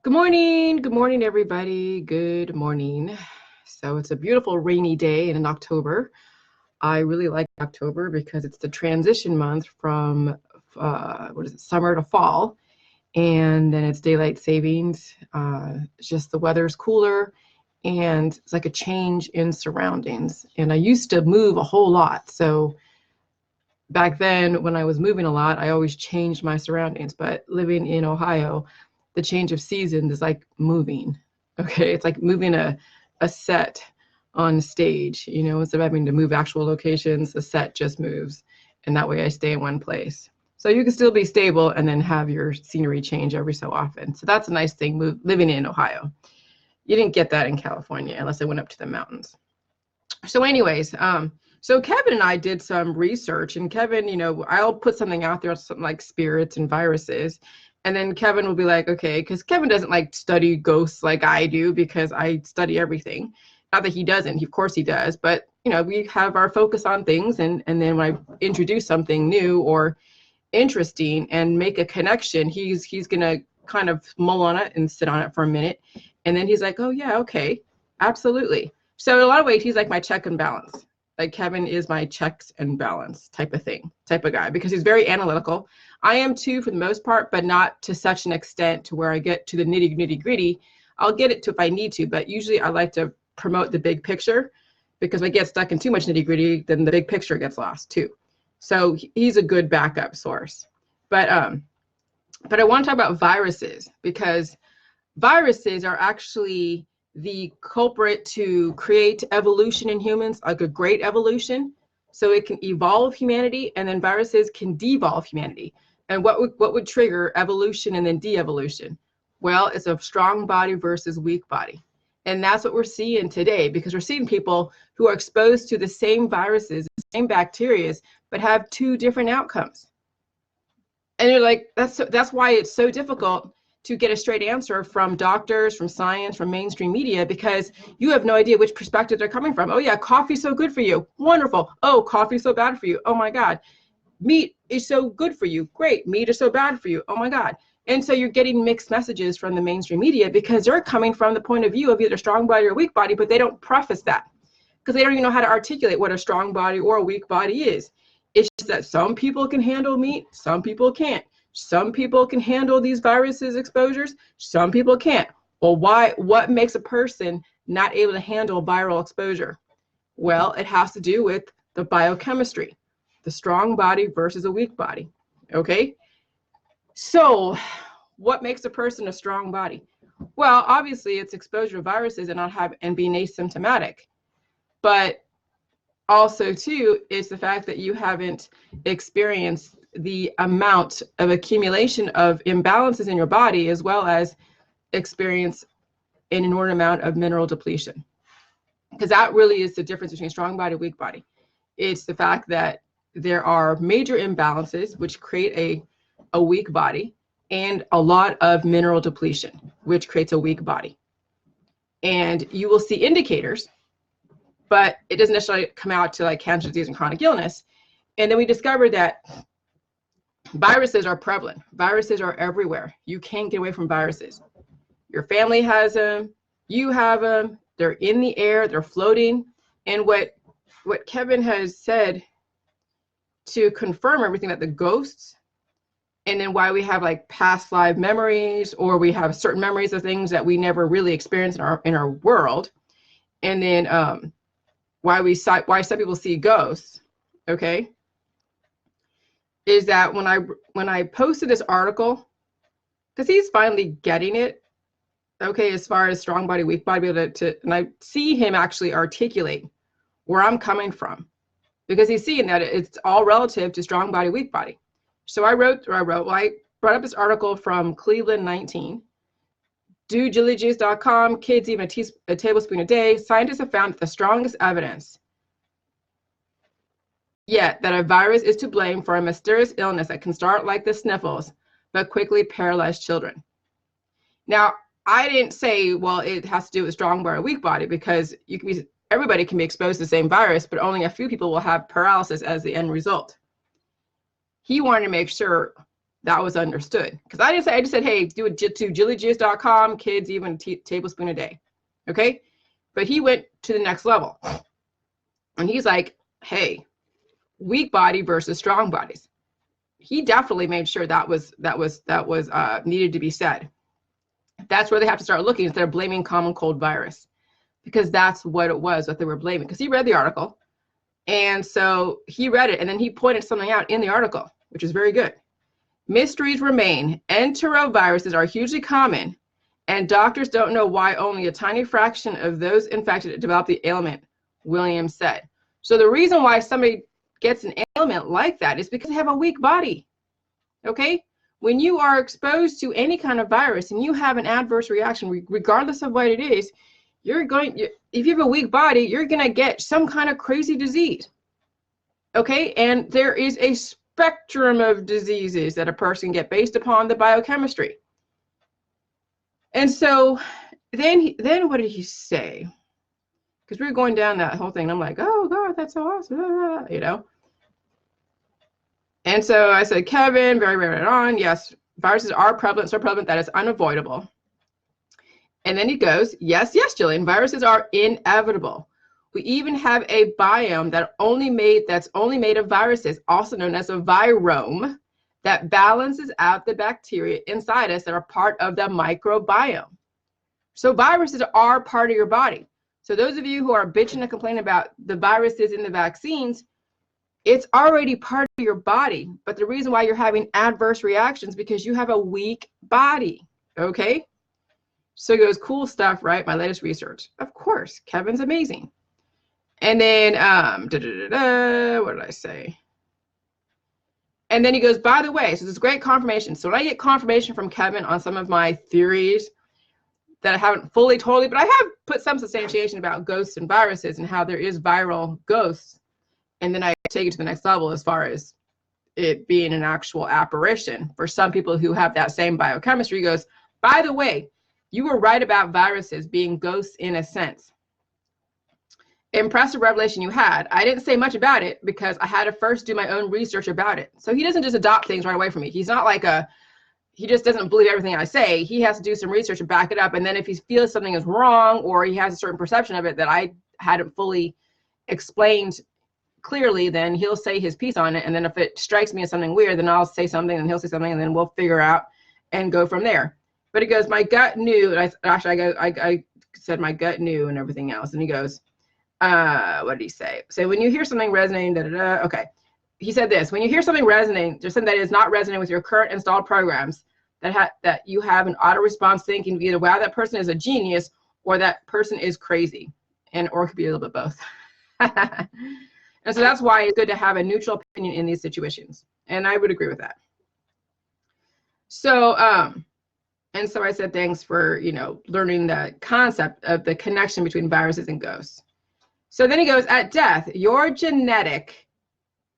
Good morning, everybody. Good morning. So it's a beautiful rainy day in October. I really like October because it's the transition month from summer to fall, and then it's daylight savings. It's just the weather's cooler, and it's like a change in surroundings. And I used to move a whole lot, so back then when I was moving a lot, I always changed my surroundings. But living in Ohio, the change of seasons is like moving. Okay, it's like moving a set on stage. Instead of having to move actual locations, the set just moves, and that way I stay in one place. So you can still be stable and then have your scenery change every so often. So that's a nice thing living in Ohio. You didn't get that in California unless I went up to the mountains. So anyways, so Kevin and I did some research, and Kevin, I'll put something out there, something like spirits and viruses. And then Kevin will be like, okay, because Kevin doesn't like study ghosts like I do, because I study everything. Not that he doesn't, of course he does, but we have our focus on things, and then when I introduce something new or interesting and make a connection, he's gonna kind of mull on it and sit on it for a minute, and then he's like, oh yeah, okay, absolutely. So in a lot of ways, he's like my check and balance. Like Kevin is my checks and balance type of guy, because he's very analytical. I am too, for the most part, but not to such an extent to where I get to the nitty gritty. I'll get it to if I need to, but usually I like to promote the big picture, because if I get stuck in too much nitty gritty, then the big picture gets lost too. So he's a good backup source. But I want to talk about viruses, because viruses are actually the culprit to create evolution in humans, like a great evolution. So it can evolve humanity, and then viruses can devolve humanity. And what would trigger evolution and then de-evolution? Well, it's a strong body versus weak body. And that's what we're seeing today, because we're seeing people who are exposed to the same viruses, the same bacteria, but have two different outcomes. And you're like, that's why it's so difficult to get a straight answer from doctors, from science, from mainstream media, because you have no idea which perspective they're coming from. Oh yeah, coffee's so good for you. Wonderful. Oh, coffee's so bad for you. Oh my God. Meat is so good for you. Great. Meat is so bad for you. Oh my God. And so you're getting mixed messages from the mainstream media, because they're coming from the point of view of either strong body or weak body, but they don't preface that, because they don't even know how to articulate what a strong body or a weak body is. It's just that some people can handle meat, some people can't. Some people can handle these viruses exposures, some people can't. Well, what makes a person not able to handle viral exposure? Well, it has to do with the biochemistry, the strong body versus a weak body. Okay? So what makes a person a strong body? Well, obviously it's exposure to viruses and being asymptomatic. But also too, it's the fact that you haven't experienced the amount of accumulation of imbalances in your body, as well as experience an inordinate amount of mineral depletion. Because that really is the difference between strong body and weak body. It's the fact that there are major imbalances which create a weak body, and a lot of mineral depletion, which creates a weak body. And you will see indicators, but it doesn't necessarily come out to like cancer, disease, and chronic illness. And then we discovered that viruses are prevalent. Viruses are everywhere. You can't get away from viruses. Your family has them, you have them, they're in the air, they're floating. And what Kevin has said to confirm everything, that the ghosts, and then why we have like past life memories, or we have certain memories of things that we never really experienced in our world. And then why some people see ghosts, okay, is that when I posted this article, because he's finally getting it, okay, as far as strong body, weak body, and I see him actually articulate where I'm coming from, because he's seeing that it's all relative to strong body, weak body. So I brought up this article from Cleveland 19. DoJillyJuice.com, kids even a tablespoon a day. Scientists have found that the strongest evidence yet that a virus is to blame for a mysterious illness that can start like the sniffles, but quickly paralyze children. Now, I didn't say, well, it has to do with strong body or weak body, because everybody can be exposed to the same virus, but only a few people will have paralysis as the end result. He wanted to make sure that was understood. Because I didn't say, I just said, hey, do it to jillyjizz.com, kids even tablespoon a day. Okay. But he went to the next level. And he's like, hey, weak body versus strong bodies. He definitely made sure that was needed to be said. That's where they have to start looking instead of blaming common cold virus, because that's what it was that they were blaming. Because he read the article, and so he read it, and then he pointed something out in the article, which is very good. Mysteries remain. Enteroviruses are hugely common, and doctors don't know why only a tiny fraction of those infected develop the ailment, Williams said. So the reason why somebody gets an ailment like that is because they have a weak body. Okay? When you are exposed to any kind of virus and you have an adverse reaction, regardless of what it is, if you have a weak body, you're going to get some kind of crazy disease. Okay? And there is a spectrum of diseases that a person get based upon the biochemistry. And so then what did he say? Because we were going down that whole thing, and I'm like, oh God, that's so awesome, you know. And so I said, Kevin, very right on. Yes, viruses are prevalent, so prevalent that it's unavoidable. And then he goes, yes, Jillian, viruses are inevitable. We even have a biome that's only made of viruses, also known as a virome, that balances out the bacteria inside us that are part of the microbiome. So viruses are part of your body. So those of you who are bitching and complaining about the viruses in the vaccines, it's already part of your body. But the reason why you're having adverse reactions is because you have a weak body. Okay? So he goes, cool stuff, right? My latest research. Of course, Kevin's amazing. And then, what did I say? And then he goes, by the way, so this is great confirmation. So when I get confirmation from Kevin on some of my theories that I haven't fully totally, but I have put some substantiation about ghosts and viruses and how there is viral ghosts. And then I take it to the next level as far as it being an actual apparition. For some people who have that same biochemistry, he goes, by the way, you were right about viruses being ghosts in a sense. Impressive revelation you had. I didn't say much about it because I had to first do my own research about it. So he doesn't just adopt things right away from me. He's not like he just doesn't believe everything I say. He has to do some research to back it up. And then if he feels something is wrong or he has a certain perception of it that I hadn't fully explained clearly, then he'll say his piece on it. And then if it strikes me as something weird, then I'll say something and he'll say something and then we'll figure out and go from there. But he goes, my gut knew. And I said my gut knew and everything else. And he goes, what did he say? So when you hear something resonating, okay. He said this, when you hear something resonating, there's something that is not resonating with your current installed programs, that you have an auto response thinking either, wow, that person is a genius or that person is crazy, or it could be a little bit both. And so that's why it's good to have a neutral opinion in these situations. And I would agree with that. So, and so I said, thanks for, learning the concept of the connection between viruses and ghosts. So then he goes, at death, your genetic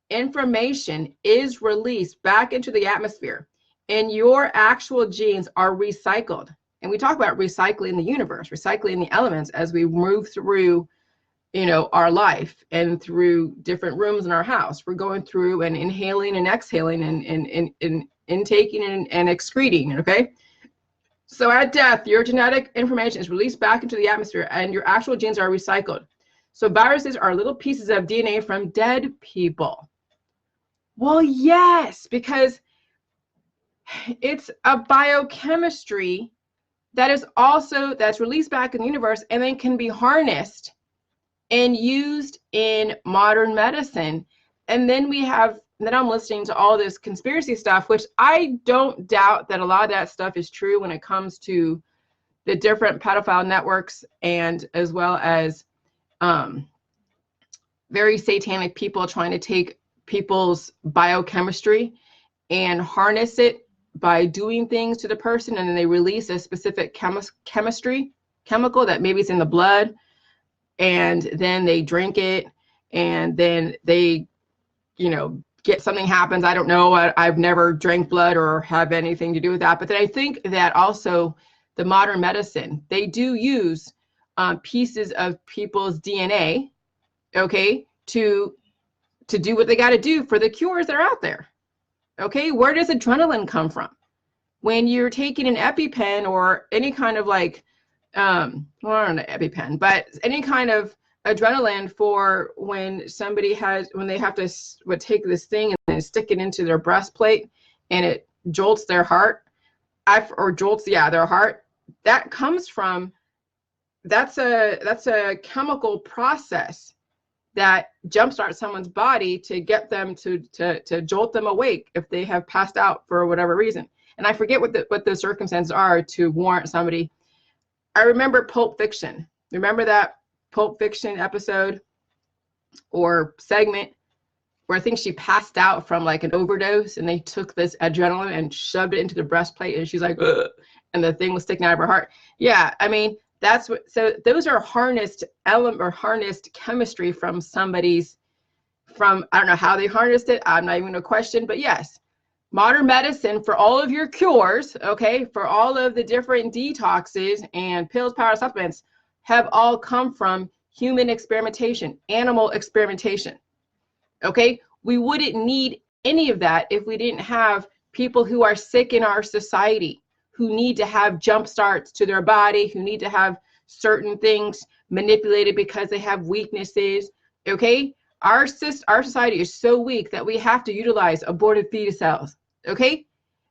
information is released back into the atmosphere and your actual genes are recycled. And we talk about recycling the universe, recycling the elements as we move through, our life and through different rooms in our house. We're going through and inhaling and exhaling and intaking and excreting, okay? So at death, your genetic information is released back into the atmosphere and your actual genes are recycled. So viruses are little pieces of DNA from dead people. Well, yes, because it's a biochemistry that's released back in the universe and then can be harnessed and used in modern medicine. And then I'm listening to all this conspiracy stuff, which I don't doubt that a lot of that stuff is true when it comes to the different pedophile networks and as well as very satanic people trying to take people's biochemistry and harness it by doing things to the person, and then they release a specific chemical that maybe it's in the blood, and then they drink it, and then they, get something happens. I don't know. I've never drank blood or have anything to do with that. But then I think that also the modern medicine, they do use pieces of people's DNA, okay, to do what they got to do for the cures that are out there. Okay, where does adrenaline come from? When you're taking an EpiPen or any kind of like, well, I don't know, EpiPen, but any kind of adrenaline for when somebody has, when they have to take this thing and stick it into their breastplate and it jolts their heart, or jolts, yeah, their heart, that comes from, that's a chemical process that jumpstarts someone's body to get them to jolt them awake if they have passed out for whatever reason. And I forget what the circumstances are to warrant somebody. I remember Pulp Fiction. Remember that Pulp Fiction episode or segment where I think she passed out from like an overdose and they took this adrenaline and shoved it into the breastplate and she's like, ugh, and the thing was sticking out of her heart. Yeah, I mean, that's what, so those are harnessed element or harnessed chemistry from somebody's, from, I don't know how they harnessed it. I'm not even gonna question, but yes, modern medicine for all of your cures, okay, for all of the different detoxes and pills, powder, supplements have all come from human experimentation, animal experimentation. Okay, we wouldn't need any of that if we didn't have people who are sick in our society, who need to have jump starts to their body, who need to have certain things manipulated because they have weaknesses. Okay, our society is so weak that we have to utilize aborted fetus cells. Okay,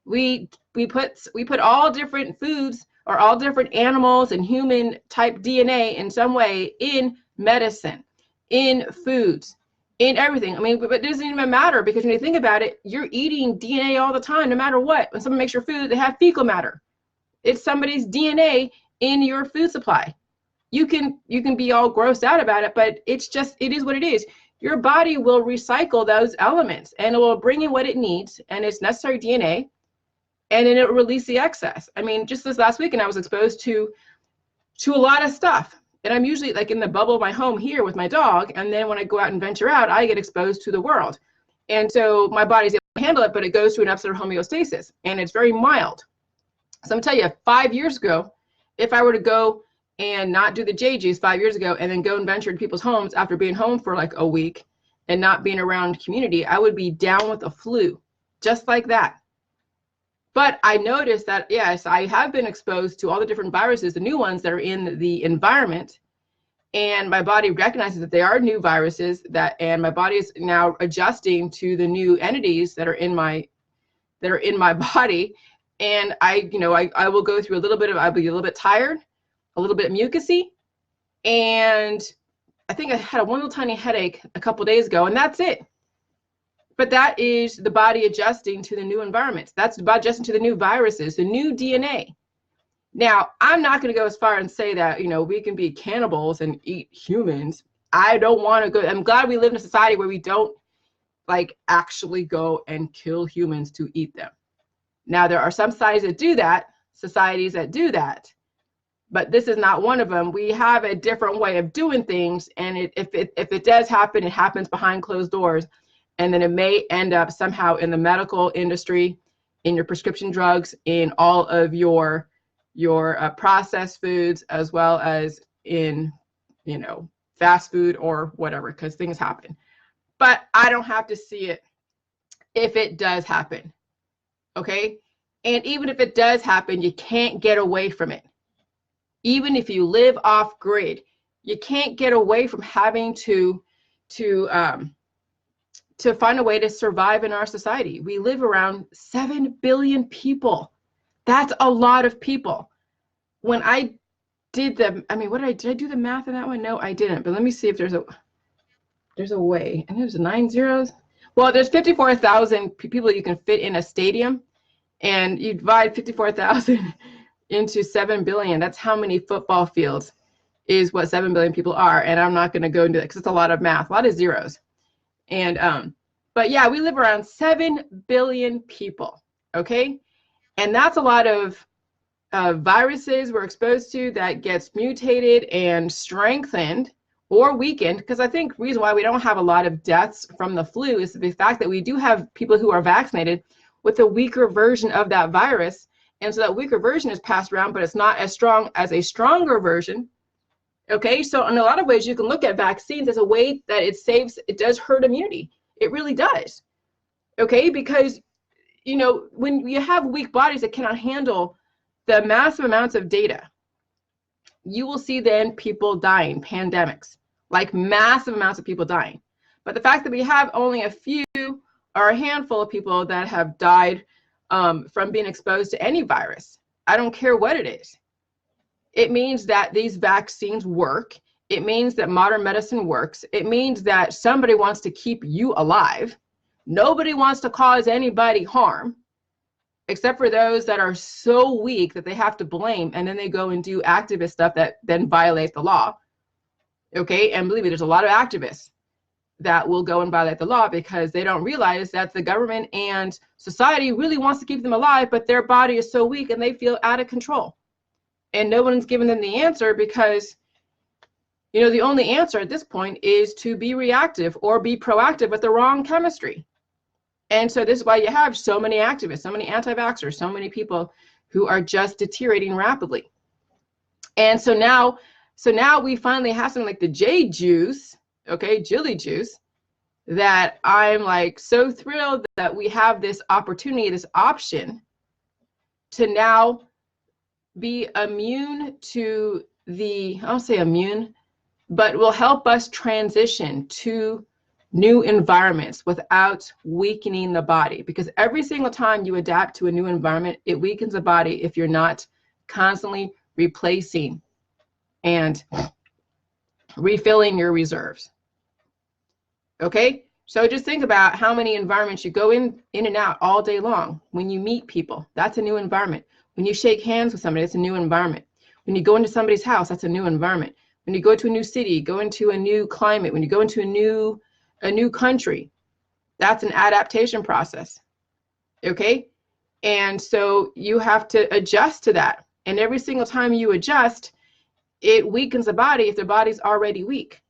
we put all different foods or all different animals and human type DNA in some way in medicine, in foods, in everything. I mean, but it doesn't even matter because when you think about it, you're eating DNA all the time, no matter what. When someone makes your food, they have fecal matter. It's somebody's DNA in your food supply. You can be all grossed out about it, but it's just, it is what it is. Your body will recycle those elements and it will bring in what it needs and its necessary DNA, and then it will release the excess. I mean, just this last weekend, I was exposed to a lot of stuff. And I'm usually like in the bubble of my home here with my dog. And then when I go out and venture out, I get exposed to the world. And so my body's able to handle it, but it goes through an episode of homeostasis and it's very mild. So I'm telling you, 5 years ago, if I were to go and not do the JGs 5 years ago and then go and venture into people's homes after being home for like a week and not being around community, I would be down with the flu, just like that. But I noticed that, yes, I have been exposed to all the different viruses, the new ones that are in the environment, and my body recognizes that they are new viruses, and my body is now adjusting to the new entities that are in my body. And I will go through a little bit of, I'll be a little bit tired, a little bit mucusy, and I think I had one little tiny headache a couple of days ago, and that's it. But that is the body adjusting to the new environments. That's the body adjusting to the new viruses, the new DNA. Now, I'm not going to go as far and say that, we can be cannibals and eat humans. I don't want to go. I'm glad we live in a society where we don't like actually go and kill humans to eat them. Now, there are some societies that do that, but this is not one of them. We have a different way of doing things. And if it does happen, it happens behind closed doors. And then it may end up somehow in the medical industry, in your prescription drugs, in all of your processed foods, as well as in, fast food or whatever, because things happen. But I don't have to see it if it does happen, okay? And even if it does happen, you can't get away from it. Even if you live off grid, you can't get away from having to find a way to survive in our society. We live around 7 billion people. That's a lot of people. When I did did I do the math on that one? No, I didn't. But let me see if there's a way. And there's 9 zeros. Well, there's 54,000 people you can fit in a stadium, and you divide 54,000 into 7 billion. That's how many football fields is what 7 billion people are. And I'm not going to go into that because it's a lot of math, a lot of zeros. And but yeah, we live around 7 billion people, okay? And that's a lot of viruses we're exposed to that gets mutated and strengthened or weakened, because I think the reason why we don't have a lot of deaths from the flu is the fact that we do have people who are vaccinated with a weaker version of that virus. And so that weaker version is passed around, but it's not as strong as a stronger version. Okay, so in a lot of ways, you can look at vaccines as a way that it does hurt immunity. It really does. Okay, because you know, when you have weak bodies that cannot handle the massive amounts of data, you will see then people dying, pandemics, like massive amounts of people dying. But the fact that we have only a few or a handful of people that have died from being exposed to any virus, I don't care what it is. It means that these vaccines work. It means that modern medicine works. It means that somebody wants to keep you alive. Nobody wants to cause anybody harm, except for those that are so weak that they have to blame, and then they go and do activist stuff that then violate the law. Okay, and believe me, there's a lot of activists that will go and violate the law because they don't realize that the government and society really wants to keep them alive, but their body is so weak and they feel out of control. And no one's giving them the answer because, you know, the only answer at this point is to be reactive or be proactive with the wrong chemistry. And so this is why you have so many activists, so many anti-vaxxers, so many people who are just deteriorating rapidly. And so now we finally have something like the J juice, okay, Jilly juice, that I'm like so thrilled that we have this opportunity, this option to now be immune to the, I don't say immune, but will help us transition to new environments without weakening the body. Because every single time you adapt to a new environment, it weakens the body if you're not constantly replacing and refilling your reserves. Okay, so just think about how many environments you go in and out all day long. When you meet people, that's a new environment. When you shake hands with somebody, it's a new environment. When you go into somebody's house, that's a new environment. When you go to a new city, go into a new climate, when you go into a new country, that's an adaptation process. Okay, and so you have to adjust to that. And every single time you adjust, it weakens the body if the body's already weak.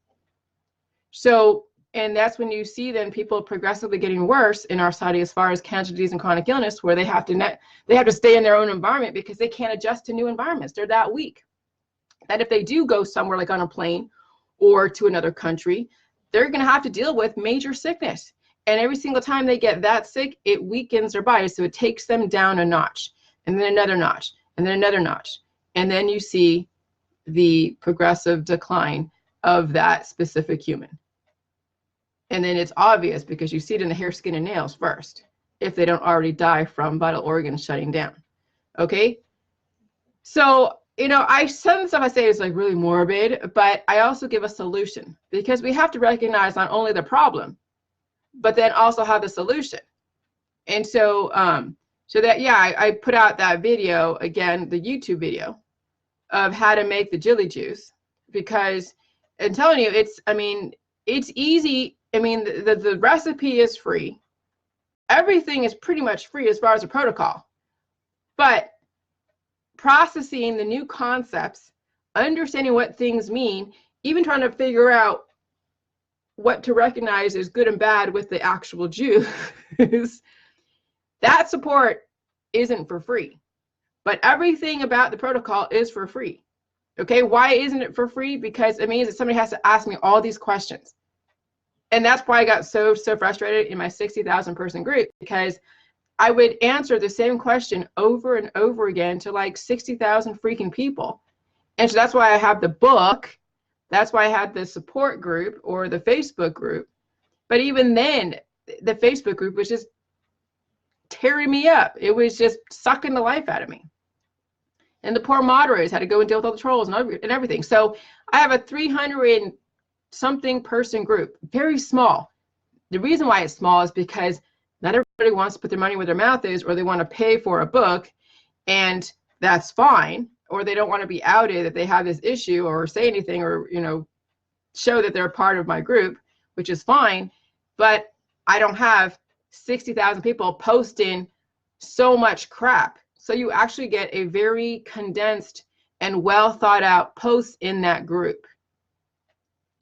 So, and that's when you see then people progressively getting worse in our society as far as cancer, disease, and chronic illness, where they have to stay in their own environment because they can't adjust to new environments. They're that weak that if they do go somewhere like on a plane or to another country, they're going to have to deal with major sickness. And every single time they get that sick, it weakens their body. So it takes them down a notch, and then another notch, and then another notch. And then you see the progressive decline of that specific human. And then it's obvious because you see it in the hair, skin, and nails first, if they don't already die from vital organs shutting down. Okay? So, you know, some stuff I say is like really morbid, but I also give a solution because we have to recognize not only the problem, but then also have the solution. And so, I put out that video, again, the YouTube video of how to make the Jilly juice, because I'm telling you, it's easy. I mean, the recipe is free. Everything is pretty much free as far as the protocol. But processing the new concepts, understanding what things mean, even trying to figure out what to recognize as good and bad with the actual juice, that support isn't for free. But everything about the protocol is for free. Okay, why isn't it for free? Because it means that somebody has to ask me all these questions. And that's why I got so frustrated in my 60,000 person group, because I would answer the same question over and over again to like 60,000 freaking people. And so that's why I have the book. That's why I had the support group or the Facebook group. But even then, the Facebook group was just tearing me up. It was just sucking the life out of me. And the poor moderators had to go and deal with all the trolls and everything. So I have a 300 something person group, very small. The reason why it's small is because not everybody wants to put their money where their mouth is, or they want to pay for a book, and that's fine, or they don't want to be outed that they have this issue or say anything, or, you know, show that they're a part of my group, which is fine. But I don't have 60,000 people posting so much crap. So you actually get a very condensed and well thought out post in that group.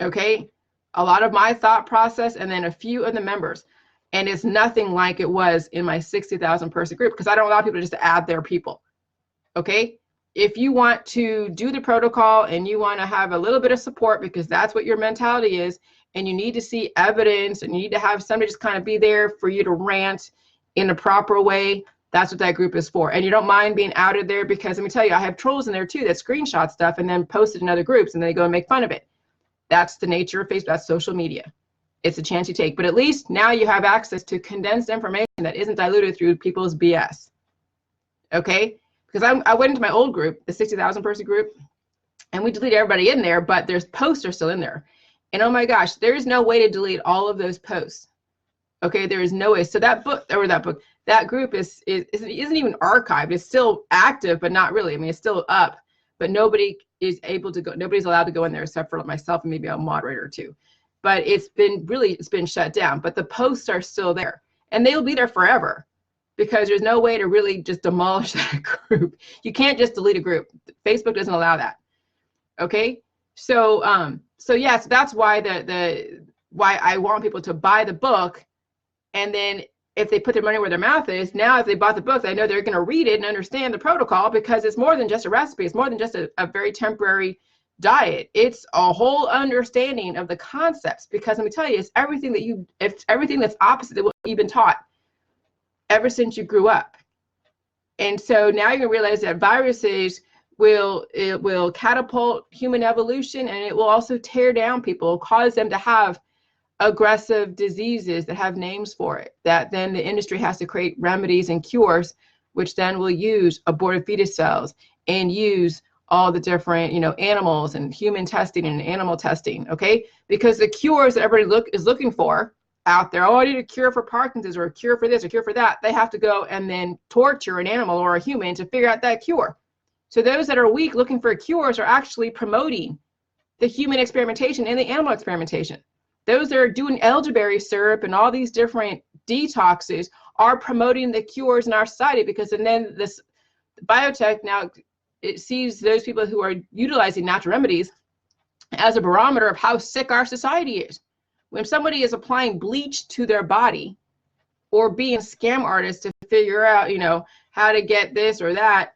Okay, a lot of my thought process, and then a few of the members, and it's nothing like it was in my 60,000 person group, because I don't allow people just to add their people. Okay, if you want to do the protocol and you want to have a little bit of support, because that's what your mentality is, and you need to see evidence, and you need to have somebody just kind of be there for you to rant in a proper way, that's what that group is for. And you don't mind being outed there, because let me tell you, I have trolls in there too that screenshot stuff and then post it in other groups and they go and make fun of it. That's the nature of Facebook. That's social media. It's a chance you take. But at least now you have access to condensed information that isn't diluted through people's BS. Okay? Because I went into my old group, the 60,000 person group, and we deleted everybody in there, but there's posts are still in there. And oh my gosh, there is no way to delete all of those posts. Okay, there is no way. So that group isn't even archived. It's still active, but not really. I mean, it's still up, but nobody is able to go. Nobody's allowed to go in there except for myself and maybe a moderator or two. But it's been shut down. But the posts are still there, and they'll be there forever, because there's no way to really just demolish that group. You can't just delete a group. Facebook doesn't allow that. Okay, so yes, that's why why I want people to buy the book, and then if they put their money where their mouth is, now if they bought the book, they know they're going to read it and understand the protocol, because it's more than just a recipe. It's more than just a very temporary diet. It's a whole understanding of the concepts, because let me tell you, it's everything that's opposite of what you've been taught ever since you grew up. And so now you're going to realize that viruses will catapult human evolution, and it will also tear down people, cause them to have aggressive diseases that have names for it, that then the industry has to create remedies and cures, which then will use aborted fetus cells and use all the different, animals and human testing and animal testing. Okay, because the cures that everybody is looking for out there, I need a cure for Parkinson's or a cure for this or a cure for that, they have to go and then torture an animal or a human to figure out that cure. So those that are weak looking for cures are actually promoting the human experimentation and the animal experimentation. Those that are doing elderberry syrup and all these different detoxes are promoting the cures in our society, because and then this biotech now, it sees those people who are utilizing natural remedies as a barometer of how sick our society is. When somebody is applying bleach to their body or being scam artists to figure out, how to get this or that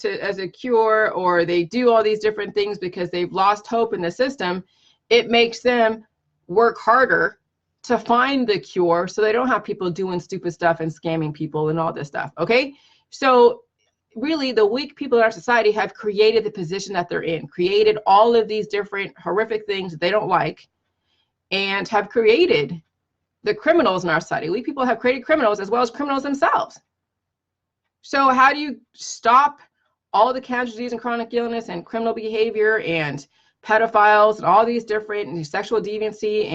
as a cure, or they do all these different things because they've lost hope in the system, it makes them work harder to find the cure, so they don't have people doing stupid stuff and scamming people and all this stuff. Okay, so really the weak people in our society have created the position that they're in, created all of these different horrific things that they don't like, and have created the criminals in our society. Weak people have created criminals as well as criminals themselves. So how do you stop all the casualties and chronic illness and criminal behavior and pedophiles and all these different sexual deviancy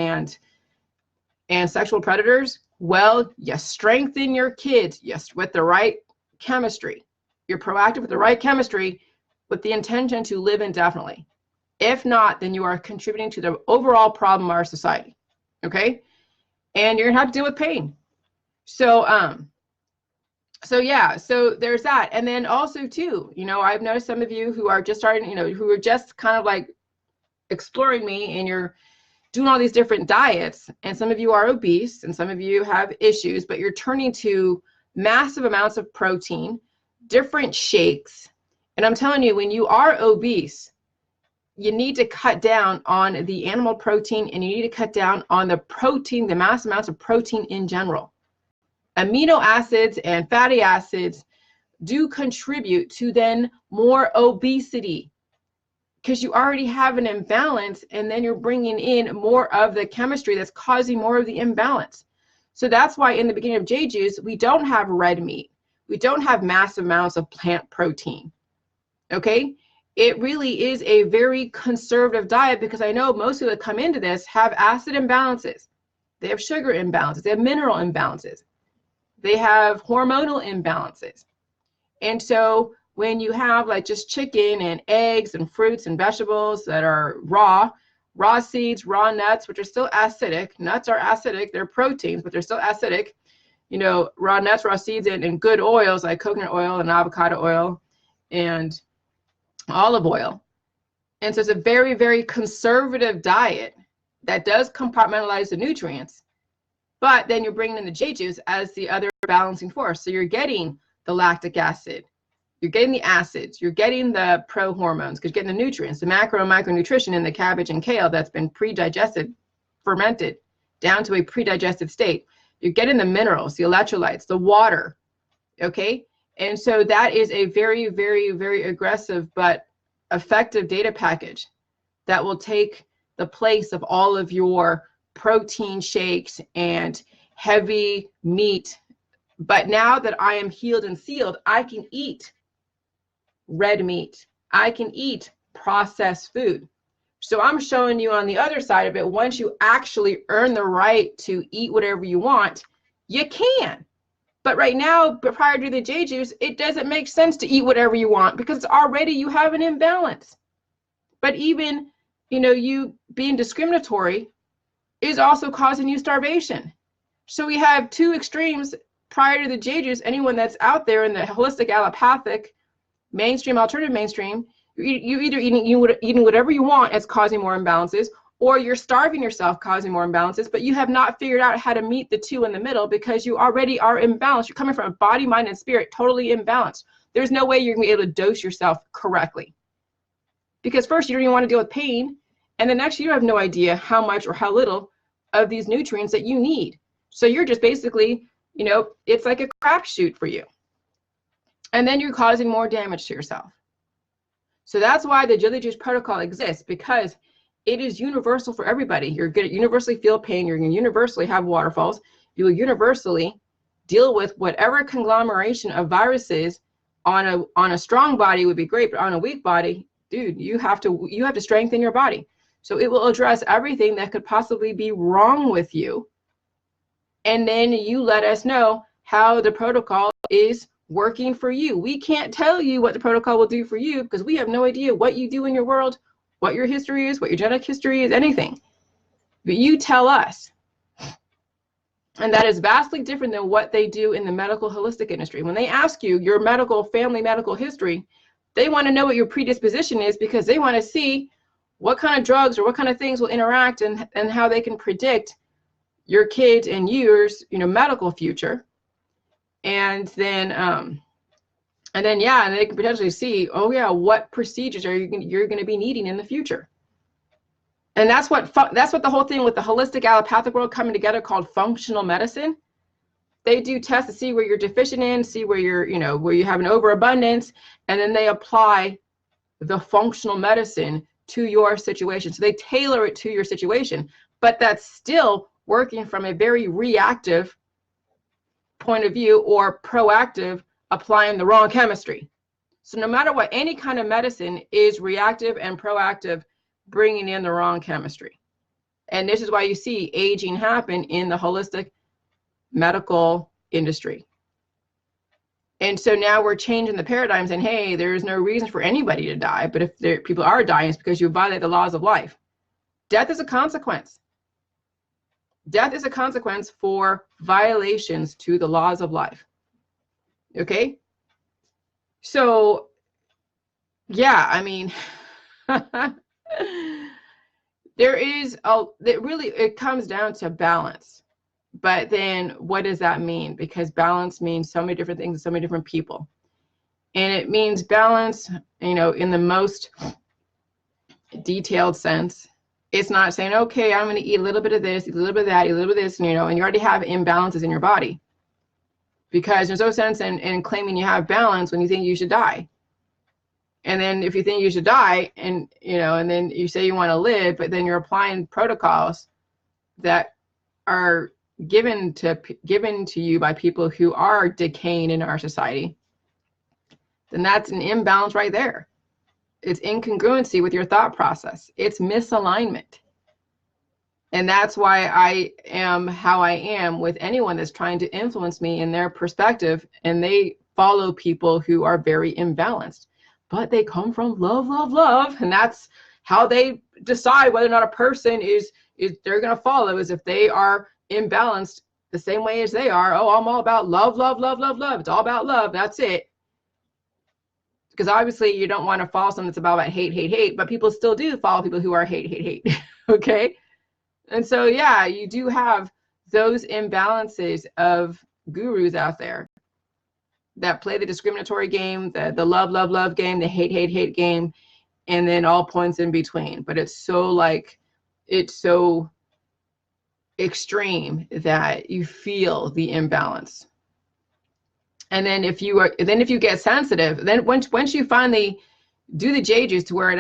and sexual predators? Well, you strengthen your kids, yes, with the right chemistry. You're proactive with the right chemistry with the intention to live indefinitely. If not, then you are contributing to the overall problem of our society. Okay? And you're gonna have to deal with pain. So yeah, so there's that. And then also too, I've noticed some of you who are just starting, who are just kind of like exploring me, and you're doing all these different diets, and some of you are obese and some of you have issues, but you're turning to massive amounts of protein, different shakes. And I'm telling you, when you are obese, you need to cut down on the animal protein, and you need to cut down on the protein, the mass amounts of protein in general. Amino acids and fatty acids do contribute to then more obesity, because you already have an imbalance, and then you're bringing in more of the chemistry that's causing more of the imbalance. So that's why in the beginning of J Juice, we don't have red meat. We don't have massive amounts of plant protein. Okay? It really is a very conservative diet, because I know most people that come into this have acid imbalances. They have sugar imbalances. They have mineral imbalances. They have hormonal imbalances. And so when you have like just chicken and eggs and fruits and vegetables that are raw seeds, raw nuts, which are still acidic. Nuts are acidic. They're proteins, but they're still acidic. Raw nuts, raw seeds, and good oils like coconut oil and avocado oil and olive oil. And so it's a very, very conservative diet that does compartmentalize the nutrients, but then you're bringing in the J juice as the other balancing force. So you're getting the lactic acid, you're getting the acids, you're getting the pro-hormones, because you're getting the nutrients, the macro and micronutrition in the cabbage and kale that's been pre-digested, fermented down to a pre-digested state. You're getting the minerals, the electrolytes, the water, okay? And so that is a very, very, very aggressive but effective data package that will take the place of all of your protein shakes and heavy meat. But now that I am healed and sealed, I can eat red meat. I can eat processed food. So I'm showing you on the other side of it, once you actually earn the right to eat whatever you want, you can. But right now, prior to the J juice, it doesn't make sense to eat whatever you want because already you have an imbalance. But even, you being discriminatory is also causing you starvation. So we have two extremes prior to the J juice. Anyone that's out there in the holistic allopathic mainstream, alternative mainstream, you're either eating whatever you want as causing more imbalances, or you're starving yourself causing more imbalances, but you have not figured out how to meet the two in the middle because you already are imbalanced. You're coming from a body, mind, and spirit totally imbalanced. There's no way you're going to be able to dose yourself correctly. Because first, you don't even want to deal with pain, and then next, you have no idea how much or how little of these nutrients that you need. So you're just basically, it's like a crapshoot for you. And then you're causing more damage to yourself. So that's why the Jelly Juice protocol exists, because it is universal for everybody. You're going to universally feel pain. You're going to universally have waterfalls. You will universally deal with whatever conglomeration of viruses. On a strong body would be great, but on a weak body, dude, you have to strengthen your body. So it will address everything that could possibly be wrong with you. And then you let us know how the protocol is working for you. We can't tell you what the protocol will do for you because we have no idea what you do in your world, what your history is, what your genetic history is, anything. But you tell us. And that is vastly different than what they do in the medical holistic industry. When they ask you your family medical history, they want to know what your predisposition is because they want to see what kind of drugs or what kind of things will interact and how they can predict your kids and yours, medical future. And then they can potentially see, what procedures you're going to be needing in the future. And that's what the whole thing with the holistic allopathic world coming together called functional medicine. They do tests to see where you're deficient in, see where where you have an overabundance, and then they apply the functional medicine to your situation. So they tailor it to your situation, but that's still working from a very reactive point of view or proactive, applying the wrong chemistry. So no matter what, any kind of medicine is reactive and proactive, bringing in the wrong chemistry. And this is why you see aging happen in the holistic medical industry. And so now we're changing the paradigm saying, hey, there's no reason for anybody to die, but if people are dying, it's because you violate the laws of life. Death is a consequence. Death is a consequence for violations to the laws of life. Okay? So, yeah, I mean, it comes down to balance. But then what does that mean? Because balance means so many different things to so many different people. And it means balance, in the most detailed sense. It's not saying, okay, I'm going to eat a little bit of this, eat a little bit of that, eat a little bit of this, and you already have imbalances in your body. Because there's no sense in claiming you have balance when you think you should die. And then if you think you should die and then you say you want to live, but then you're applying protocols that are given to you by people who are decaying in our society, then that's an imbalance right there. It's incongruency with your thought process. It's misalignment. And that's why I am how I am with anyone that's trying to influence me in their perspective, and they follow people who are very imbalanced. But they come from love, love, love, and that's how they decide whether or not a person is they're going to follow, is if they are imbalanced the same way as they are. Oh, I'm all about love, love, love, love, love. It's all about love. That's it. Because obviously you don't want to follow something that's about hate, hate, hate, but people still do follow people who are hate, hate, hate. Okay? And so, yeah, you do have those imbalances of gurus out there that play the discriminatory game, the love, love, love game, the hate, hate, hate game, and then all points in between. But it's so extreme that you feel the imbalance. And then if you get sensitive, then once you finally do the J juice to where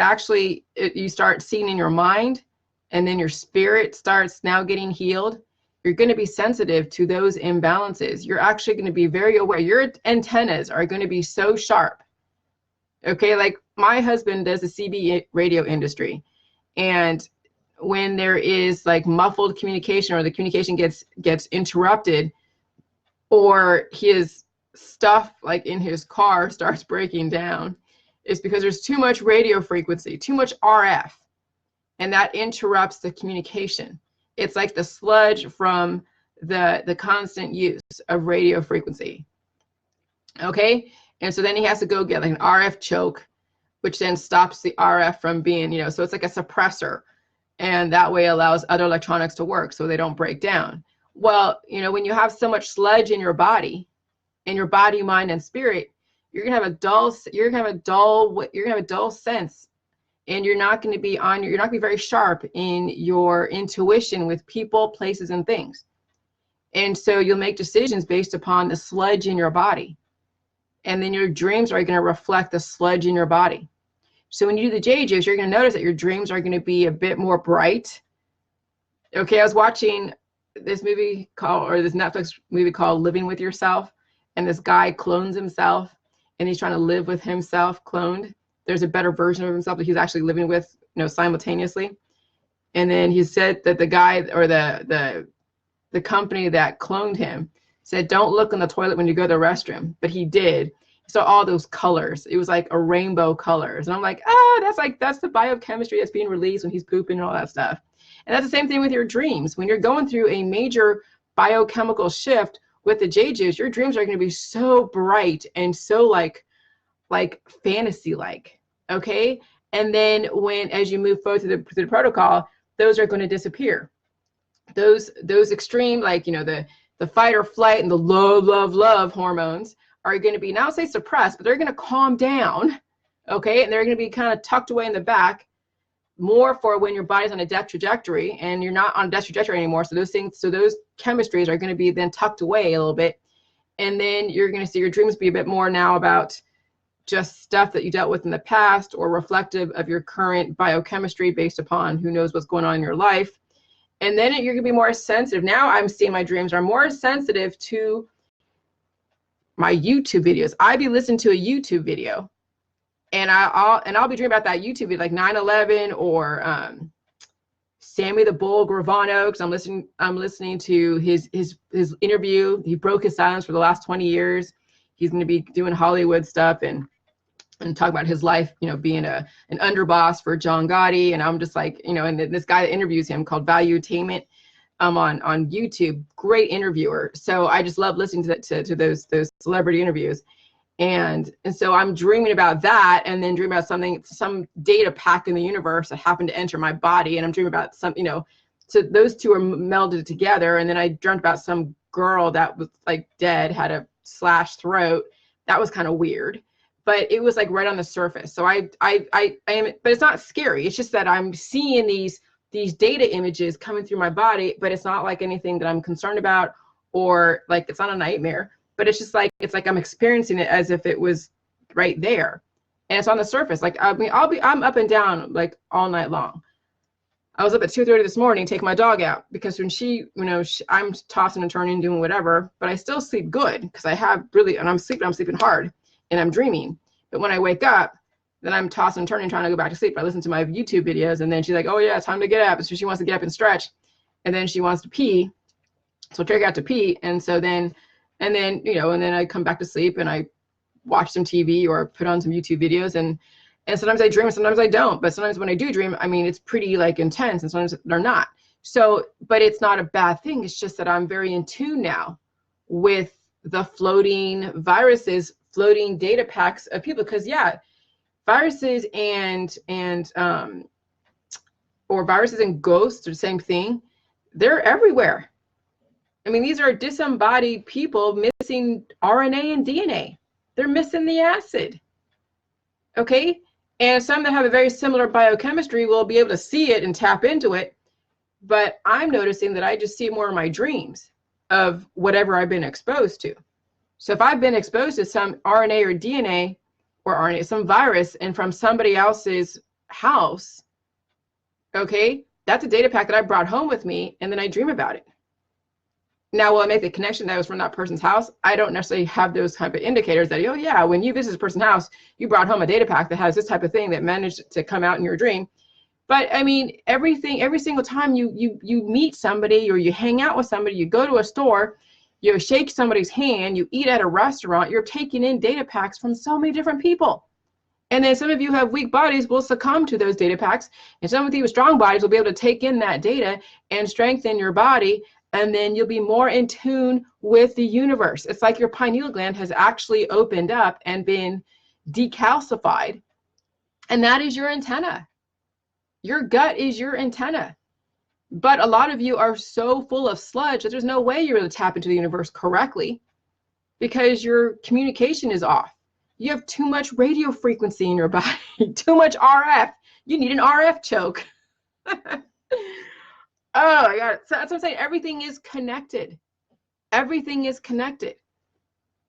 you start seeing in your mind, and then your spirit starts now getting healed, you're going to be sensitive to those imbalances. You're actually going to be very aware. Your antennas are going to be so sharp. Okay, like my husband does the CB radio industry, and when there is like muffled communication, or the communication gets interrupted, or his stuff like in his car starts breaking down, it's because there's too much radio frequency, too much RF, and that interrupts the communication. It's like the sludge from the constant use of radio frequency. Okay, and so then he has to go get like an RF choke, which then stops the RF from being, so it's like a suppressor, and that way allows other electronics to work so they don't break down. Well, when you have so much sludge in your body, mind, and spirit, you're gonna have a dull sense, and you're not going to be very sharp in your intuition with people, places, and things. And so you'll make decisions based upon the sludge in your body, and then your dreams are going to reflect the sludge in your body. So when you do the J juice, you're going to notice that your dreams are going to be a bit more bright. Okay, I was watching this Netflix movie called Living with Yourself, and this guy clones himself, and he's trying to live with himself cloned. There's a better version of himself that he's actually living with, simultaneously. And then he said that the guy, or the company that cloned him, said, don't look in the toilet when you go to the restroom. But he did. So all those colors, it was like a rainbow colors. And I'm like, that's the biochemistry that's being released when he's pooping and all that stuff. And that's the same thing with your dreams. When you're going through a major biochemical shift with the J juice, your dreams are going to be so bright and so like fantasy-like. Okay, and then as you move forward through the protocol, those are going to disappear. Those extreme, like the fight or flight and the love hormones are going to be, not say suppressed, but they're going to calm down. Okay, and they're going to be kind of tucked away in the back, more for when your body's on a death trajectory and you're not on a death trajectory anymore. So those chemistries are going to be then tucked away a little bit, and then you're going to see your dreams be a bit more now about just stuff that you dealt with in the past, or reflective of your current biochemistry based upon who knows what's going on in your life. And then you're going to be more sensitive. Now I'm seeing my dreams are more sensitive to my YouTube videos. I'd be listening to a YouTube video, and I'll be dreaming about that YouTube video, like 9/11 or Sammy the Bull Gravano, because I'm listening to his interview. He broke his silence for the last 20 years. He's going to be doing Hollywood stuff and talk about his life, being an underboss for John Gotti. And I'm just like, and this guy that interviews him, called Biotechnology, on YouTube, great interviewer. So I just love listening to those celebrity interviews. And so I'm dreaming about that, and then dreaming about some data pack in the universe that happened to enter my body. And I'm dreaming about so those two are melded together. And then I dreamt about some girl that was like dead, had a slashed throat. That was kind of weird, but it was like right on the surface. So I am, but it's not scary. It's just that I'm seeing these data images coming through my body, but it's not like anything that I'm concerned about, or like it's not a nightmare, but it's just like, it's like I'm experiencing it as if it was right there, and it's on the surface. Like, I mean, I'm up and down like all night long. I was up at 2:30 this morning, taking my dog out, because when I'm tossing and turning, doing whatever, but I still sleep good, because I'm sleeping hard, and I'm dreaming. But when I wake up, then I'm tossing and turning, trying to go back to sleep. I listen to my YouTube videos, and then she's like, oh yeah, it's time to get up. So she wants to get up and stretch, and then she wants to pee. So I take her out to pee, and then I come back to sleep, and I watch some TV or put on some YouTube videos, and sometimes I dream, and sometimes I don't. But sometimes when I do dream, I mean, it's pretty like intense, and sometimes they're not. So, but it's not a bad thing. It's just that I'm very in tune now with the floating viruses, floating data packs of people. Because yeah, viruses or viruses and ghosts are the same thing. They're everywhere. I mean, these are disembodied people missing RNA and DNA. They're missing the acid. Okay? And some that have a very similar biochemistry will be able to see it and tap into it. but I'm noticing that I just see more in my dreams of whatever I've been exposed to. So if I've been exposed to some RNA or DNA or RNA, some virus, and from somebody else's house, okay, that's a data pack that I brought home with me, and then I dream about it. Now, will I make the connection that it was from that person's house? I don't necessarily have those type of indicators that, oh yeah, when you visit this person's house, you brought home a data pack that has this type of thing that managed to come out in your dream. But I mean, every single time you meet somebody or you hang out with somebody, you go to a store, you shake somebody's hand, you eat at a restaurant, you're taking in data packs from so many different people. And then some of you have weak bodies will succumb to those data packs. And some of you with strong bodies will be able to take in that data and strengthen your body. And then you'll be more in tune with the universe. It's like your pineal gland has actually opened up and been decalcified. And that is your antenna. Your gut is your antenna. But a lot of you are so full of sludge that there's no way you're able to tap into the universe correctly because your communication is off. You have too much radio frequency in your body, too much RF. You need an RF choke. Oh my God. So that's what I'm saying. Everything is connected. Everything is connected.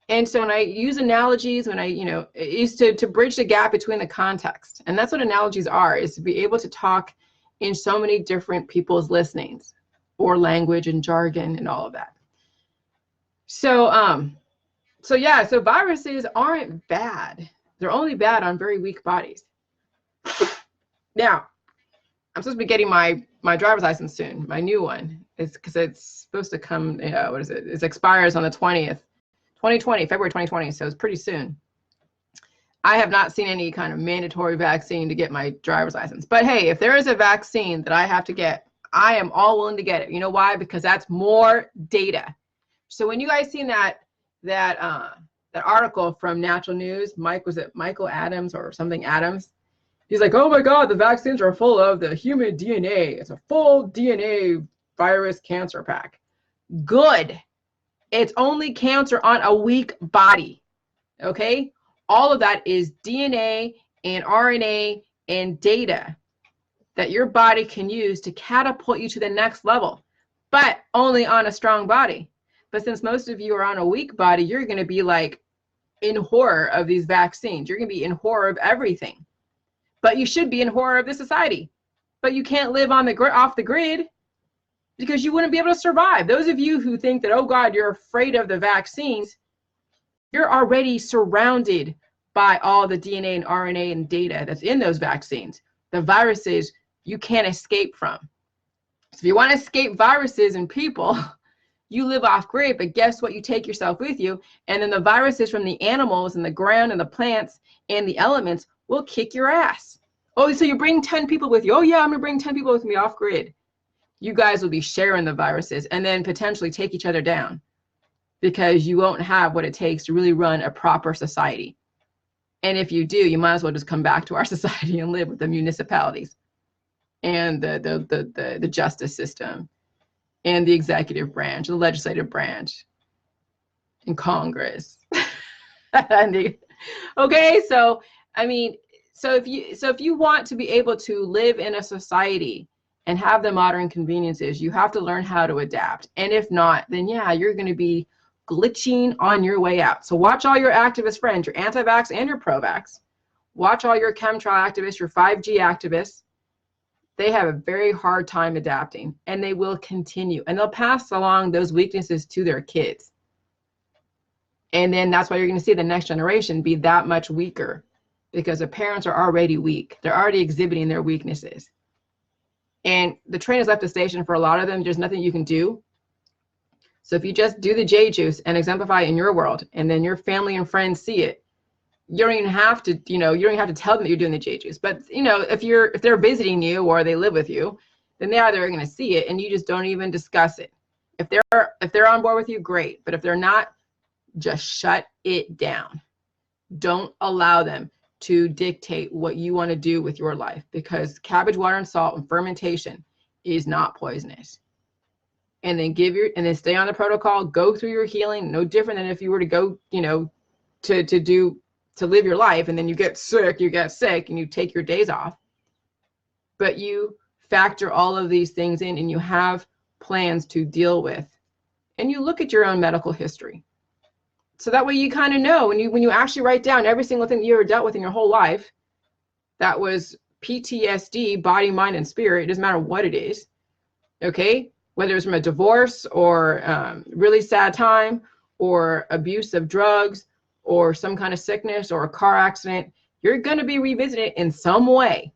And so when I use analogies, when I, it used to bridge the gap between the context. And that's what analogies are, is to be able to talk in so many different people's listenings or language and jargon and all of that. So yeah, so viruses aren't bad. They're only bad on very weak bodies. Now, I'm supposed to be getting my driver's license soon, my new one. It's because it's supposed to come, what is it? It expires on the 20th, 2020, February 2020, so it's pretty soon. I have not seen any kind of mandatory vaccine to get my driver's license. But hey, if there is a vaccine that I have to get, I am all willing to get it. You know why? Because that's more data. So when you guys seen that article from Natural News, was it Michael Adams or something Adams? He's like, oh my God, the vaccines are full of the human DNA. It's a full DNA virus cancer pack. Good. It's only cancer on a weak body. Okay? All of that is DNA and RNA and data that your body can use to catapult you to the next level, but only on a strong body. But since most of you are on a weak body, you're going to be like in horror of these vaccines. You're going to be in horror of everything. But you should be in horror of the society. But you can't live on off the grid because you wouldn't be able to survive. Those of you who think that, oh God, you're afraid of the vaccines, you're already surrounded by all the DNA and RNA and data that's in those vaccines. The viruses you can't escape from. So if you want to escape viruses and people, you live off grid, but guess what? You take yourself with you, and then the viruses from the animals and the ground and the plants and the elements will kick your ass. Oh, so you bring 10 people with you. Oh yeah, I'm gonna bring 10 people with me off grid. You guys will be sharing the viruses and then potentially take each other down because you won't have what it takes to really run a proper society. And if you do, you might as well just come back to our society and live with the municipalities and the justice system and the executive branch, the legislative branch, and Congress. Okay, so I mean, so if you want to be able to live in a society and have the modern conveniences, you have to learn how to adapt. And if not, then yeah, you're going to be glitching on your way out. So watch all your activist friends, your anti-vax and your pro-vax. Watch all your chemtrail activists, your 5G activists. They have a very hard time adapting, and they will continue, and they'll pass along those weaknesses to their kids. And then that's why you're going to see the next generation be that much weaker, because the parents are already weak. They're already exhibiting their weaknesses. And the train has left the station for a lot of them. There's nothing you can do. So if you just do the J juice and exemplify in your world, and then your family and friends see it, you don't even have to, you don't even have to tell them that you're doing the J juice. But if they're visiting you or they live with you, then they're going to see it, and you just don't even discuss it. If they're on board with you, great. But if they're not, just shut it down. Don't allow them to dictate what you want to do with your life, because cabbage water and salt and fermentation is not poisonous. And then stay on the protocol, go through your healing, no different than if you were to go, to live your life, and then you get sick, and you take your days off. But you factor all of these things in, and you have plans to deal with, and you look at your own medical history. So that way you kind of know when you actually write down every single thing that you ever dealt with in your whole life that was PTSD, body, mind, and spirit. It doesn't matter what it is, okay? Whether it's from a divorce or really sad time or abuse of drugs or some kind of sickness or a car accident, you're going to be revisited in some way.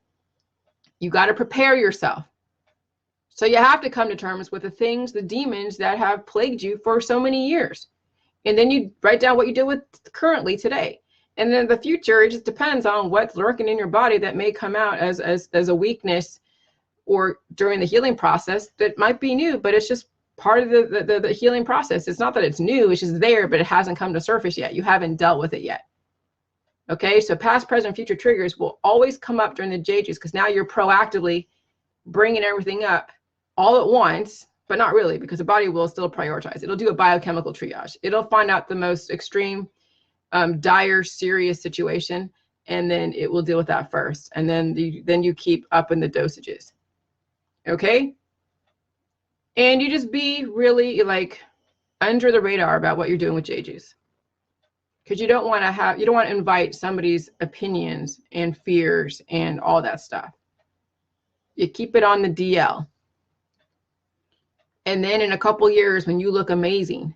You got to prepare yourself. So you have to come to terms with the things, the demons that have plagued you for so many years. And then you write down what you deal with currently today. And then the future, it just depends on what's lurking in your body that may come out as a weakness or during the healing process that might be new, but it's just part of the healing process. It's not that it's new, it's just there, but it hasn't come to surface yet. You haven't dealt with it yet. Okay, so past, present, future triggers will always come up during the JJs because now you're proactively bringing everything up all at once, but not really, because the body will still prioritize. It'll do a biochemical triage. It'll find out the most extreme, dire, serious situation, and then it will deal with that first. And then you keep upping the dosages. Okay? And you just be really like under the radar about what you're doing with JJs. Because you don't want to invite somebody's opinions and fears and all that stuff. You keep it on the DL. And then in a couple years, when you look amazing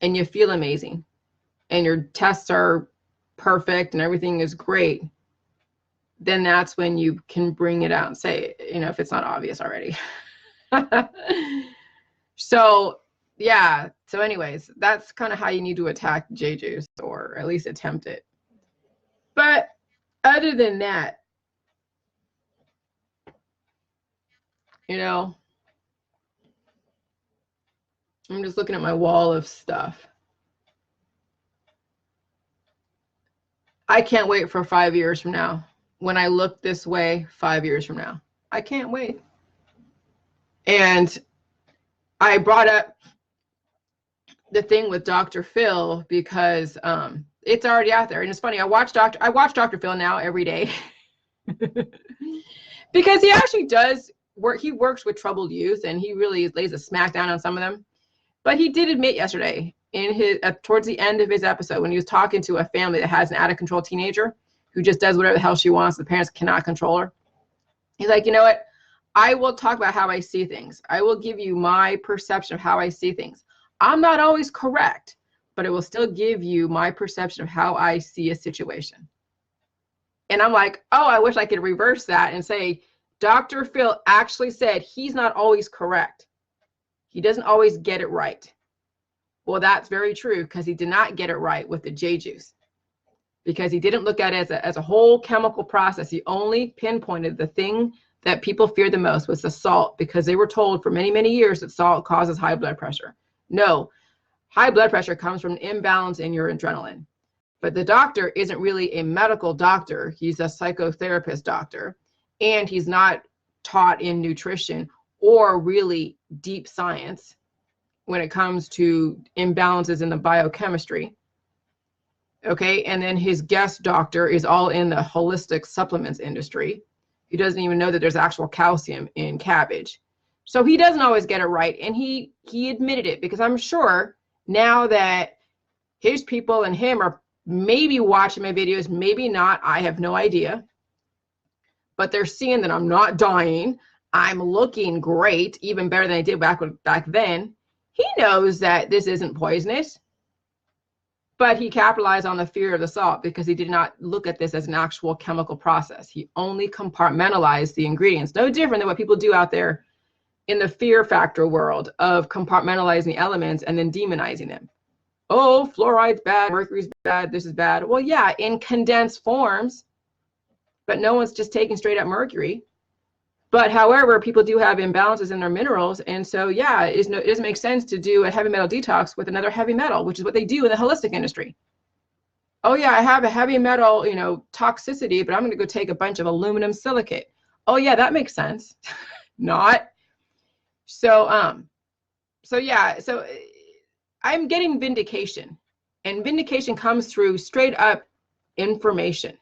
and you feel amazing and your tests are perfect and everything is great, then that's when you can bring it out and say, if it's not obvious already. So, yeah. So anyways, that's kind of how you need to attack JJs, or at least attempt it. But other than that, I'm just looking at my wall of stuff. I can't wait for 5 years from now. When I look this way 5 years from now, I can't wait. And I brought up the thing with Dr. Phil because it's already out there. And it's funny, I watch Dr. Phil now every day because he actually does work. He works with troubled youth and he really lays a smackdown on some of them. But he did admit yesterday in his towards the end of his episode, when he was talking to a family that has an out of control teenager who just does whatever the hell she wants, the parents cannot control her. He's like, you know what? I will talk about how I see things. I will give you my perception of how I see things. I'm not always correct, but it will still give you my perception of how I see a situation. And I'm like, oh, I wish I could reverse that and say, Dr. Phil actually said he's not always correct. He doesn't always get it right. Well, that's very true, because he did not get it right with the J juice, because he didn't look at it as a whole chemical process. He only pinpointed the thing that people feared the most was the salt, because they were told for many, many years that salt causes high blood pressure. No, high blood pressure comes from an imbalance in your adrenaline. But the doctor isn't really a medical doctor. He's a psychotherapist doctor, and he's not taught in nutrition or really deep science when it comes to imbalances in the biochemistry. Okay, and then his guest doctor is all in the holistic supplements industry. He doesn't even know that there's actual calcium in cabbage. So he doesn't always get it right, and he admitted it, because I'm sure now that his people and him are maybe watching my videos, maybe not, I have no idea, but they're seeing that I'm not dying, I'm looking great, even better than I did back then. He knows that this isn't poisonous, but he capitalized on the fear of the salt because he did not look at this as an actual chemical process. He only compartmentalized the ingredients. No different than what people do out there in the fear factor world of compartmentalizing the elements and then demonizing them. Oh, fluoride's bad, mercury's bad, this is bad. Well, yeah, in condensed forms, but no one's just taking straight up mercury. But however, people do have imbalances in their minerals. And so, yeah, it doesn't make sense to do a heavy metal detox with another heavy metal, which is what they do in the holistic industry. Oh, yeah, I have a heavy metal, toxicity, but I'm going to go take a bunch of aluminum silicate. Oh, yeah, that makes sense. Not. So yeah, so I'm getting vindication, and vindication comes through straight up information.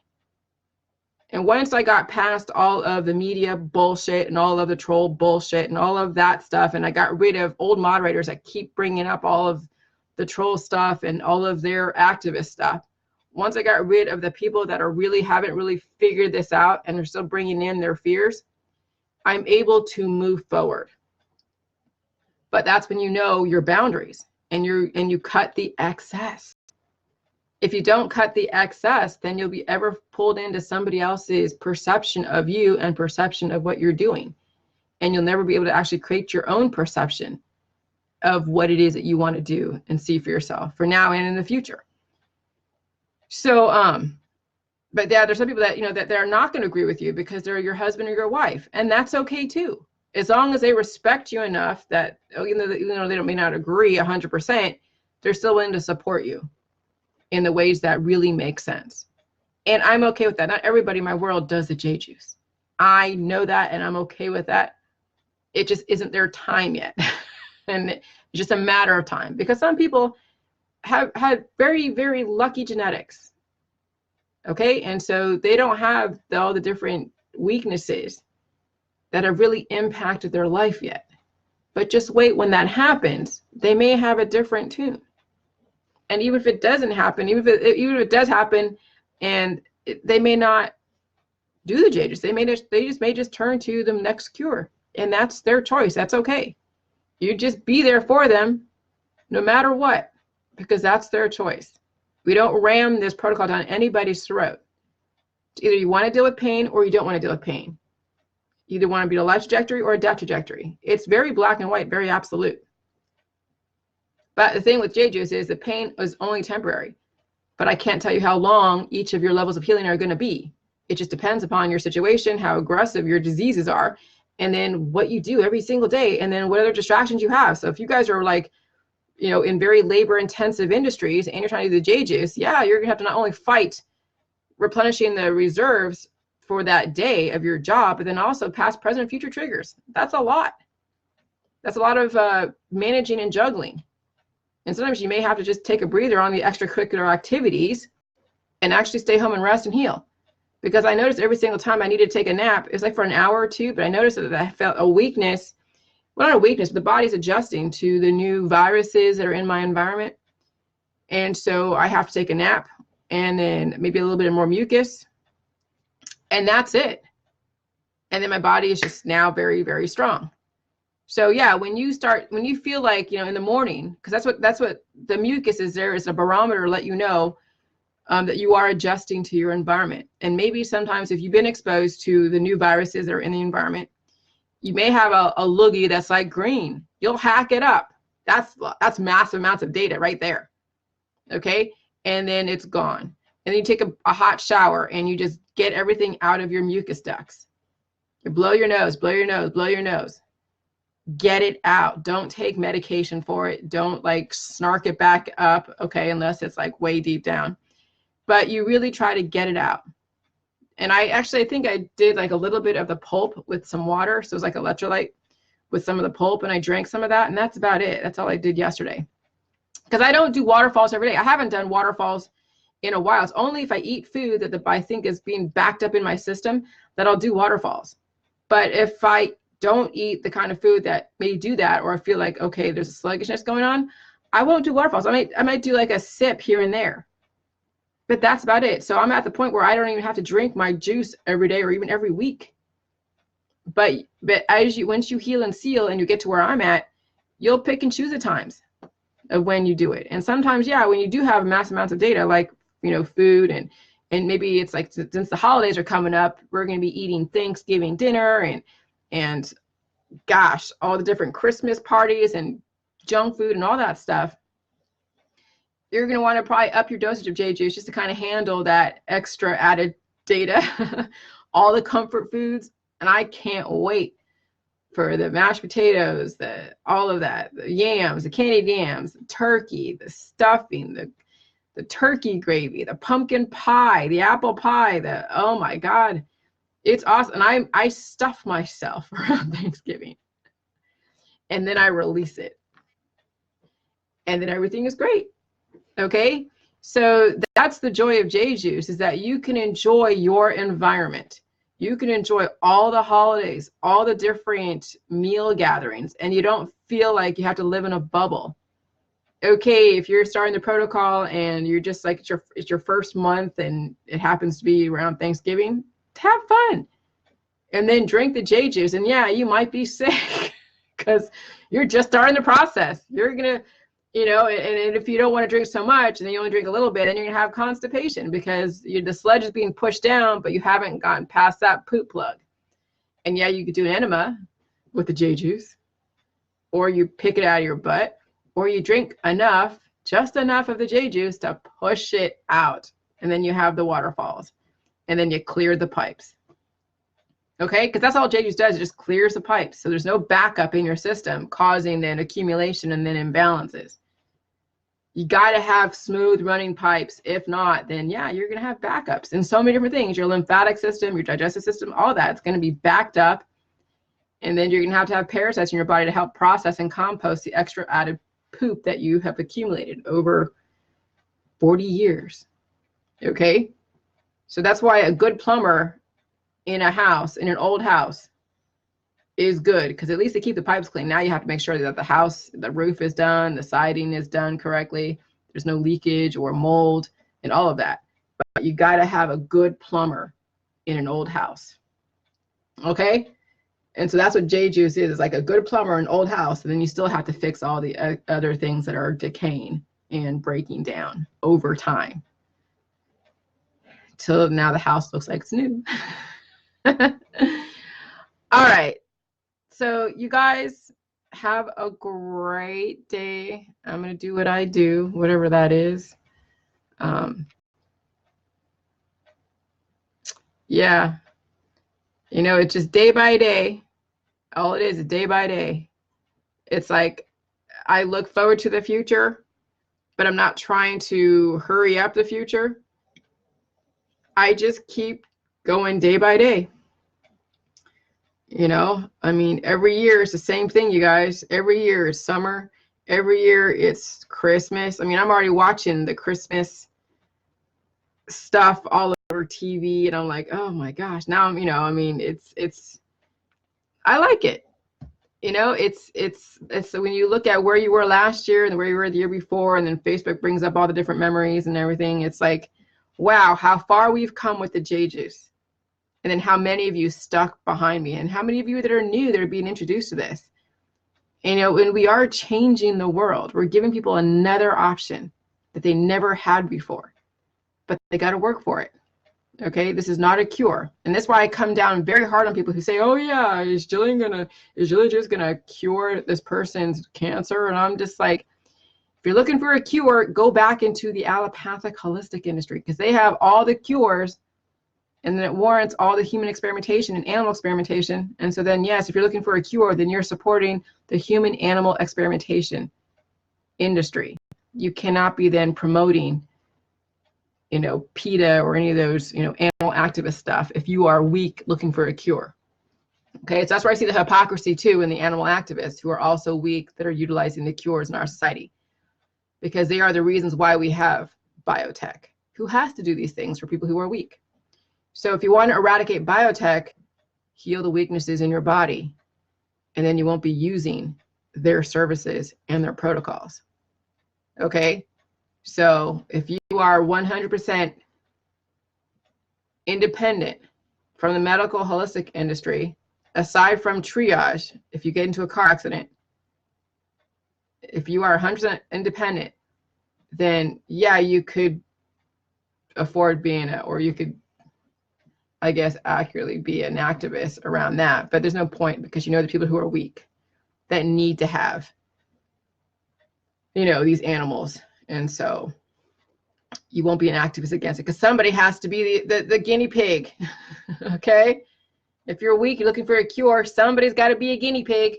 And once I got past all of the media bullshit and all of the troll bullshit and all of that stuff, and I got rid of old moderators that keep bringing up all of the troll stuff and all of their activist stuff, once I got rid of the people that haven't really figured this out and are still bringing in their fears, I'm able to move forward. But that's when you know your boundaries and you cut the excess. If you don't cut the excess, then you'll be ever pulled into somebody else's perception of you and perception of what you're doing. And you'll never be able to actually create your own perception of what it is that you want to do and see for yourself for now and in the future. So, but yeah, there's some people that, that they're not going to agree with you because they're your husband or your wife. And that's okay too. As long as they respect you enough that, even though they may not agree 100%, they're still willing to support you in the ways that really make sense. And I'm okay with that. Not everybody in my world does the J juice. I know that, and I'm okay with that. It just isn't their time yet. And it's just a matter of time, because some people have had very, very lucky genetics. Okay. And so they don't have all the different weaknesses that have really impacted their life yet. But just wait, when that happens, they may have a different tune. And even if it doesn't happen, even if it does happen, and they may not do the J juice, they may just turn to the next cure, and that's their choice. That's okay. You just be there for them, no matter what, because that's their choice. We don't ram this protocol down anybody's throat. Either you want to deal with pain or you don't want to deal with pain. You either want to be a life trajectory or a death trajectory. It's very black and white, very absolute. But the thing with J juice is the pain is only temporary. But I can't tell you how long each of your levels of healing are going to be. It just depends upon your situation, how aggressive your diseases are, and then what you do every single day, and then what other distractions you have. So if you guys are like, in very labor intensive industries and you're trying to do the J juice, yeah, you're gonna have to not only fight replenishing the reserves for that day of your job, but then also past, present, future triggers. That's a lot. That's a lot of managing and juggling. And sometimes you may have to just take a breather on the extracurricular activities and actually stay home and rest and heal. Because I noticed every single time I needed to take a nap, it's like for an hour or two, but I noticed that I felt a weakness. Well, not a weakness, but the body's adjusting to the new viruses that are in my environment. And so I have to take a nap and then maybe a little bit more mucus. And that's it. And then my body is just now very, very strong. So yeah, when you feel like, in the morning, because that's what the mucus is, there is a barometer to let you know that you are adjusting to your environment. And maybe sometimes if you've been exposed to the new viruses that are in the environment, you may have a loogie that's like green. You'll hack it up. That's massive amounts of data right there. Okay. And then it's gone. And then you take a hot shower and you just get everything out of your mucus ducts. You blow your nose, blow your nose, blow your nose. Get it out. Don't take medication for it. Don't like snark it back up. Okay. Unless it's like way deep down, but you really try to get it out. And I think I did like a little bit of the pulp with some water. So it was like electrolyte with some of the pulp, and I drank some of that, and that's about it. That's all I did yesterday. Because I don't do waterfalls every day. I haven't done waterfalls in a while. It's only if I eat food that I think is being backed up in my system that I'll do waterfalls. But if I don't eat the kind of food that may do that, or I feel like, okay, there's a sluggishness going on, I won't do waterfalls. I might do like a sip here and there. But that's about it. So I'm at the point where I don't even have to drink my juice every day or even every week. But once you heal and seal and you get to where I'm at, you'll pick and choose the times of when you do it. And sometimes, yeah, when you do have mass amounts of data, like, food and maybe it's like, since the holidays are coming up, we're going to be eating Thanksgiving dinner and gosh, all the different Christmas parties and junk food and all that stuff. You're going to want to probably up your dosage of J juice just to kind of handle that extra added data, all the comfort foods. And I can't wait for the mashed potatoes, all of that, the yams, the candied yams, the turkey, the stuffing, the turkey gravy, the pumpkin pie, the apple pie, oh my God, it's awesome. And I stuff myself around Thanksgiving, and then I release it, and then everything is great. Okay, So that's the joy of J Juice, is that you can enjoy your environment. You can enjoy all the holidays, all the different meal gatherings, and you don't feel like you have to live in a bubble. Okay, if you're starting the protocol and you're just like, it's your first month and it happens to be around Thanksgiving, have fun. And then drink the J Juice. And yeah, you might be sick because you're just starting the process. You're going to, and if you don't want to drink so much and then you only drink a little bit, then you're going to have constipation because the sledge is being pushed down, but you haven't gotten past that poop plug. And yeah, you could do an enema with the J Juice, or you pick it out of your butt, or you drink enough, just enough of the J Juice to push it out. And then you have the waterfalls, and then you clear the pipes. Okay, because that's all J Juice does. It just clears the pipes. So there's no backup in your system causing then accumulation and then imbalances. You got to have smooth running pipes. If not, then yeah, you're going to have backups in so many different things. Your lymphatic system, your digestive system, all that. It's going to be backed up. And then you're going to have parasites in your body to help process and compost the extra added poop that you have accumulated over 40 years. Okay? So that's why a good plumber in a house, in an old house, is good, because at least they keep the pipes clean. Now you have to make sure that the house, the roof is done, the siding is done correctly, there's no leakage or mold and all of that. But you got to have a good plumber in an old house. Okay? And so that's what J Juice is like a good plumber in an old house, and then you still have to fix all the other things that are decaying and breaking down over time till now the house looks like it's new. All right. So you guys have a great day. I'm going to do what I do, whatever that is. Yeah. It's just day by day. All it is day by day. It's like I look forward to the future, but I'm not trying to hurry up the future. I just keep going day by day. I mean, every year it's the same thing, you guys. Every year it's summer. Every year it's Christmas. I mean, I'm already watching the Christmas stuff all over TV, and I'm like, oh my gosh. Now I'm, I mean, it's I like it. It's when you look at where you were last year and where you were the year before, and then Facebook brings up all the different memories and everything. It's like, wow, how far we've come with the J Juice. And then how many of you stuck behind me, and how many of you that are new that are being introduced to this. And we are changing the world. We're giving people another option that they never had before, but they got to work for it. Okay, this is not a cure. And that's why I come down very hard on people who say, oh yeah, is Jillian just gonna cure this person's cancer? And I'm just like, if you're looking for a cure, go back into the allopathic holistic industry, because they have all the cures. And then it warrants all the human experimentation and animal experimentation. And so then, yes, if you're looking for a cure, then you're supporting the human animal experimentation industry. You cannot be then promoting, PETA or any of those, animal activist stuff if you are weak looking for a cure. Okay, so that's where I see the hypocrisy too in the animal activists who are also weak that are utilizing the cures in our society, because they are the reasons why we have biotech, who has to do these things for people who are weak. So if you want to eradicate biotech, heal the weaknesses in your body, and then you won't be using their services and their protocols. Okay? So if you are 100% independent from the medical holistic industry, aside from triage, if you get into a car accident, if you are 100% independent, then yeah, you could afford being or you could, I guess, accurately be an activist around that. But there's no point, because the people who are weak that need to have, these animals. And so you won't be an activist against it, because somebody has to be the guinea pig. Okay? If you're weak, you're looking for a cure, somebody's got to be a guinea pig.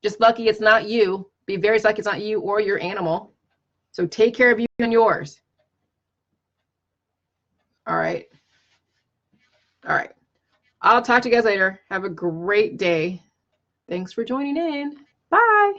Just lucky it's not you. Be very lucky it's not you or your animal. So take care of you and yours. All right. All right. I'll talk to you guys later. Have a great day. Thanks for joining in. Bye.